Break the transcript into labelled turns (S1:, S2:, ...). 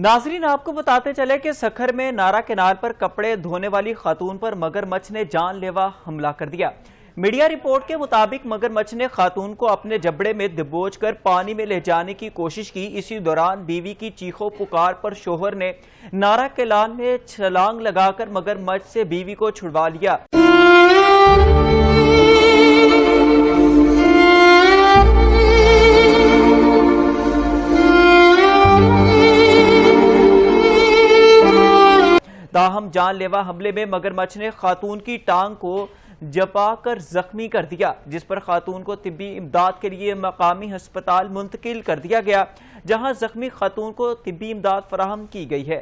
S1: नाजरीन, आपको बताते चले कि सखर में नारा किनार पर कपड़े धोने वाली खातून पर मगरमच्छ ने जानलेवा हमला कर दिया। मीडिया रिपोर्ट के मुताबिक मगरमच्छ ने खातून को अपने जबड़े में दबोच कर पानी में ले जाने की कोशिश की। इसी दौरान बीवी की चीखों पुकार पर शोहर ने नारा किनार में छलांग लगाकर मगरमच्छ से बीवी को छुड़वा लिया। ताहम जानलेवा हमले में मगरमच्छ ने खातून की टांग को जपाकर जख्मी कर दिया, जिस पर खातून को तिब्बी इमदाद के लिए मकामी अस्पताल मुंतकिल कर दिया गया, जहां जख्मी खातून को तिब्बी इमदाद फराहम की गई है।